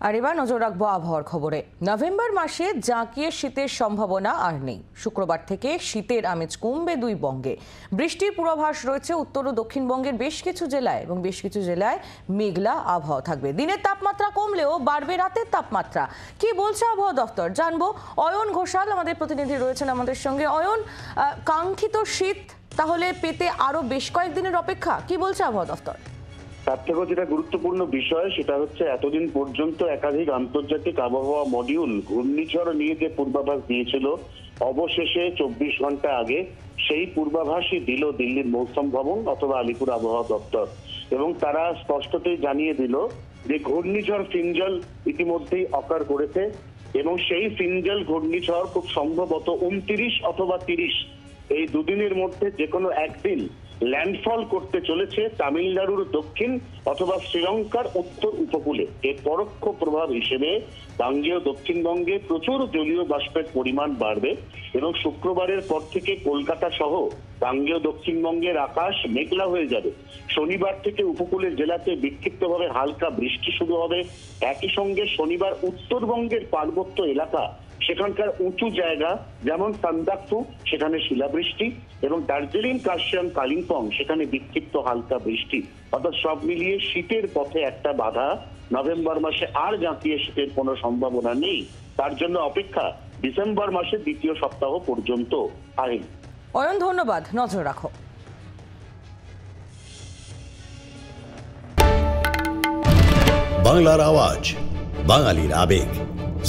আর এবার নজর রাখবো আবহাওয়ার খবরে। নভেম্বর মাসে জাঁকিয়ে শীতের সম্ভাবনা আর নেই। শুক্রবার থেকে শীতের আমেজ কমবে দুই বঙ্গে। বৃষ্টির পূর্বাভাস রয়েছে উত্তর ও দক্ষিণবঙ্গের বেশ কিছু জেলায়, এবং বেশ কিছু জেলায় মেঘলা আবহাওয়া থাকবে। দিনের তাপমাত্রা কমলেও বাড়বে রাতের তাপমাত্রা। কি বলছে আবহাওয়া দফতর জানবো। অয়ন ঘোষাল আমাদের প্রতিনিধি রয়েছেন আমাদের সঙ্গে। অয়ন, কাঙ্ক্ষিত শীত তাহলে পেতে আরো বেশ কয়েকদিনের অপেক্ষা, কি বলছে আবহাওয়া দফতর? তার থেকেও যেটা গুরুত্বপূর্ণ বিষয় সেটা হচ্ছে এতদিন পর্যন্ত একাধিক আন্তর্জাতিক আবহাওয়া মডিউল ঘূর্ণিঝড় নিয়ে যে পূর্বাভাস দিয়েছিল, অবশেষে 24 ঘন্টা আগে সেই পূর্বাভাসই দিল দিল্লির মৌসুম ভবন অথবা আলিপুর আবহাওয়া দপ্তর। এবং তারা স্পষ্টতই জানিয়ে দিল যে ঘূর্ণিঝড় ফিঞ্জল ইতিমধ্যেই অকার করেছে, এবং সেই ফিঞ্জল ঘূর্ণিঝড় খুব সম্ভবত 29 অথবা 30 এই দুদিনের মধ্যে যে কোনো একদিন ল্যান্ডফল করতে চলেছে তামিলনাড়ুর দক্ষিণ অথবা শ্রীলঙ্কার উত্তর উপকূলে। এর পরোক্ষ প্রভাব হিসেবে গাঙ্গেয় দক্ষিণবঙ্গে প্রচুর জলীয় বাষ্পের পরিমাণ বাড়বে, এবং শুক্রবারের পর থেকে কলকাতা সহ গাঙ্গেয় দক্ষিণবঙ্গের আকাশ মেঘলা হয়ে যাবে। শনিবার থেকে উপকূলের জেলাতে বিক্ষিপ্তভাবে হালকা বৃষ্টি শুরু হবে। একই সঙ্গে শনিবার উত্তরবঙ্গের পার্বত্য এলাকা, সেখানকার উঁচু জায়গা যেমন সান্দাকফু, সেখানে শিলাবৃষ্টি, এবং দার্জিলিং, কার্শিয়াং, কালিম্পং, সেখানে বিক্ষিপ্ত হালকা বৃষ্টি। অর্থাৎ সব মিলিয়ে শীতের পথে একটা বাধা। নভেম্বর মাসে আর জাঁকিয়ে শীতের কোনো সম্ভাবনা নেই। তার জন্য অপেক্ষা ডিসেম্বর মাসের দ্বিতীয় সপ্তাহ পর্যন্ত। আইন অয়ন, ধন্যবাদ, নজর রাখো। বাংলার আওয়াজ, বাঙালির আবেগ,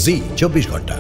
জি 24 ঘন্টা।